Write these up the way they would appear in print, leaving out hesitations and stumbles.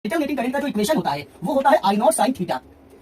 Alternating current का जो equation होता है वो होता है आई नॉट साइन थीटा।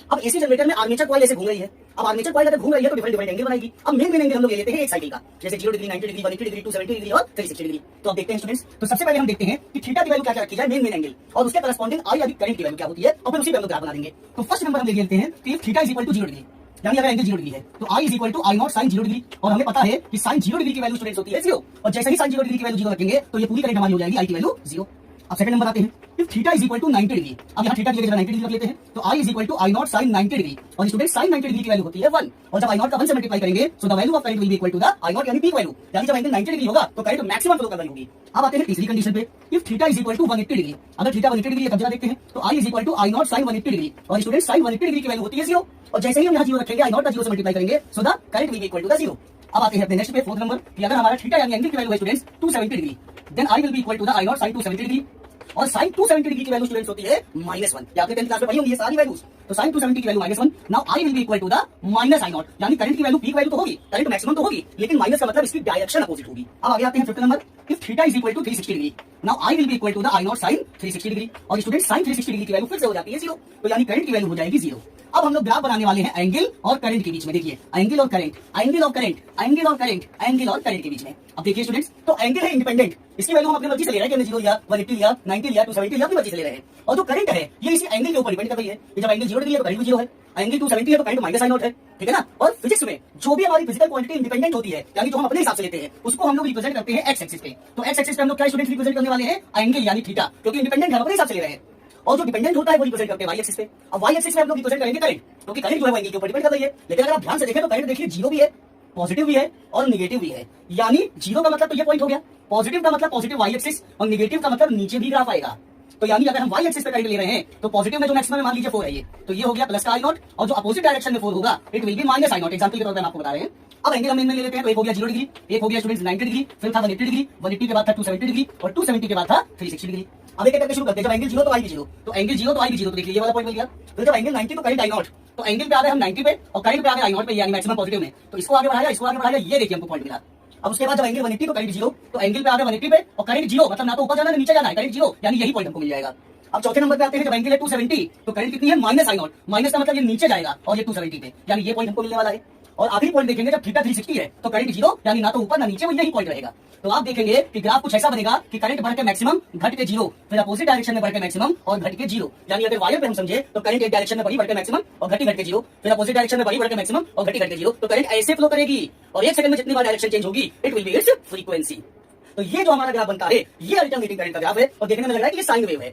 अब एसी जनरेटर में आर्मेचर कॉइल ऐसे घूम रही है। अब आर्मेचर कॉइल अगर घूम रही है तो डिफरेंट डिफरेंट एंगल बनाएगी। अब मेन एंगल हम लोग ले लेते हैं एक साइकिल का, जैसे 0 डिग्री, 90 डिग्री, 180 डिग्री, 270 डिग्री और 360 डिग्री। तो अब देखते हैं स्टूडेंट्स, तो सबसे पहले हम देखते हैं कि थीटा की वैल्यू क्या क्या रखी जाए, मेन एंगल, और उसके करस्पॉन्डिंग आई यानी करंट की वैल्यू क्या होती है, और फिर उसी पे हम लोग ग्राफ बना देंगे। तो फर्स्ट नंबर हम ले लेते हैं कि theta is equal to 0 degree, यानी अगर एंगल 0 डिग्री है तो I is equal to I naught sine 0 degree, और हमें पता है कि साइन 0 डिग्री की वैल्यू स्टूडेंट्स होती है 0, और जैसे ही साइन 0 डिग्री की वैल्यू 0 रखेंगे तो ये पूरी करंट हमारी हो जाएगी आई की वैल्यू 0। अब सेकंड नंबर आते हैं, if theta is equal to 90 degree, अब यहाँ थीटा की जगह 90 डिग्री रख लेते हैं, तो I is equal to I naught sine 90 degree, और स्टूडेंट साइन 90 डिग्री की वैल्यू होती है 1, और जब आई नॉट का 1 से मल्टीप्लाई करेंगे so the value of current will be equal to the I naught यानी पीक वैल्यू, यानी जब एंगल 90 डिग्री होगा तो करंट मैक्सिमम फ्लो कर रही होगी। अब आते हैं तीसरी कंडीशन पे, if theta is equal to 180 degree, अगर थीटा 180 डिग्री है तब जरा देखते हैं, तो I is equal to I naught sine 180 degree, और स्टूडेंट साइन 180 डिग्री की वैल्यू होती है 0, और जैसे ही हम यहाँ 0 रखेंगे आई नॉट का 0 से मल्टीप्लाई करेंगे so the current will be equal to the 0। अब आते हैं अपने नेक्स्ट पे फोर्थ नंबर कि अगर हमारा थीटा यानी एंगल की वैल्यू है students 270 degree, then I will be equal to the I naught sine 270 degree, और साइन 270 डिग्री की वैल्यू स्टूडेंट्स होती है -1, या आपने 10th क्लास में पढ़ी होंगी ये सारी वैल्यूज। तो साइन 270 की value -1, now I will be equal to the minus I naught, यानी करंट की वैल्यू पीक वैल्यू तो होगी, करंट मैक्सिमम तो होगी, लेकिन माइनस का मतलब इसकी डायरेक्शन अपोजिट होगी। अब आगे आते हैं fifth number, if theta is equal to 360 degree, now I will be equal to the I naught sine 360 degree, और स्टूडेंट साइन 360 डिग्री की वैल्यू फिर से हो जाती है 0, तो यानी करंट की वैल्यू हो जाएगी 0। अब हम लोग ग्राफ बनाने वाले हैं एंगल और करंट के बीच में। देखिए एंगल और करंट, एंगल और करंट, एंगल और करंट, एंगल और करंट के बीच में। अब देखिए स्टूडेंट्स, तो एंगल है इंडिपेंडेंट, इसकी वैल्यू हम अपनी मर्जी से ले रहे हैं, कि 0 लिया, 180 लिया, 90 लिया, 270 लिया, अपनी मर्जी से ले रहे हैं। और जो करंट है ये इसी एंगल के ऊपर डिपेंड कर रही है, कि जब एंगल 0 डिग्री है तो करंट भी 0 है, एंगल 270 है तो करंट माइनस आई नॉट है, ठीक है ना। और फिजिक्स में जो भी हमारी फिजिकल क्वांटिटी इंडिपेंडेंट होती है, यानी जो हम अपने हिसाब से लेते हैं, उसको हम लोग रिप्रेजेंट करते हैं एक्स एक्सिस पे। तो एक्स एक्सिस पे हम लोग क्या स्टूडेंट रिप्रेजेंट करने वाले हैं, एंगल यानी थीटा, क्योंकि इंडिपेंडेंट हम अपने हिसाब से ले रहे हैं, और जो डिपेंडेंट होता है वो रिप्रेजेंट करते हैं वाई एक्सिस पे। अब वाई एक्सिस पे हम लोग रिप्रेजेंट करेंगे करंट, क्योंकि करंट जो है वो एंगल के ऊपर डिपेंड कर रही है। लेकिन अगर आप ध्यान से देखें तो करंट देखिए 0 भी है, पॉजिटिव भी है और निगेटिव भी है, यानी 0 का मतलब तो ये पॉइंट हो गया, पॉजिटिव का मतलब पॉजिटिव वाई एक्सिस, और निगेटिव का मतलब नीचे भी ग्राफ आएगा। तो यानी अगर हम वाई एक्सिस पे करंट ले रहे हैं तो पॉजिटिव में जो मैक्सिमम है मान लीजिए 4 है ये, तो ये हो गया प्लस का आई नॉट, और जो अपोजिट डायरेक्शन में 4 होगा it will be minus I not. Example के तौर पे हम आपको बता रहे हैं। अब एंगल हम इनमें ले लेते हैं, तो एक हो गया 0 डिग्री, एक हो गया स्टूडेंट्स 90 डिग्री, फिर था 180 डिग्री, 180 के बाद था 270 डिग्री, और 270 के बाद था 360 डिग्री। अब एक करके शुरू करते हैं, जब एंगल 0 तो आई भी 0, तो एंगल 0 तो आई भी 0, तो देखिए ये वाला पॉइंट मिल गया। फिर जब एंगल 90 तो करंट आई नॉट, तो एंगल पे आ गए हम 90 पे और करंट पे आ गए आई नॉट पे, यानी मैक्सिमम पॉजिटिव में, तो इसको आगे बढ़ाया, इसको आगे बढ़ाया, ये देखिए हमको पॉइंट मिला। अब उसके बाद जब एंगल 180 तो करंट 0, तो एंगल पे आ गए 180 पे और करंट 0, मतलब ना तो ऊपर जाना ना नीचे जाना है, करंट 0, यानी यही पॉइंट हमको मिल जाएगा। अब चौथे नंबर पे आते हैं, जब एंगल है 270 तो करंट कितनी है माइनस आई नॉट, माइनस का मतलब ये नीचे जाएगा और ये 270 पे, यानी ये पॉइंट हमको मिलने वाला है। और आखिरी पॉइंट देखेंगे जब थीटा 360 है तो करंट 0, यानी ना तो ऊपर ना नीचे, वो यही पॉइंट रहेगा। तो आप देखेंगे कि ग्राफ कुछ ऐसा बनेगा कि करंट बढ़ के मैक्सिमम, घट के 0, फिर अपोजिट डायरेक्शन में बढ़ के मैक्सिमम और घट के 0, यानी अगर वायर पे हम समझे तो करंट एक डायरेक्शन में बढ़ी बढ़ के मैक्सिमम और घटी घट के 0, फिर अपोजिट डायरेक्शन में बढ़ी बढ़ के मैक्सिमम और घटी घट के 0, तो करंट ऐसे फ्लो करेगी, और एक सेकंड में जितनी बार डायरेक्शन चेंज होगी it will be it's frequency. तो ये जो हमारा ग्राफ बनता है ये अल्टरनेटिंग करंट का ग्राफ है, और देखने में लग रहा है कि ये साइन वेव है।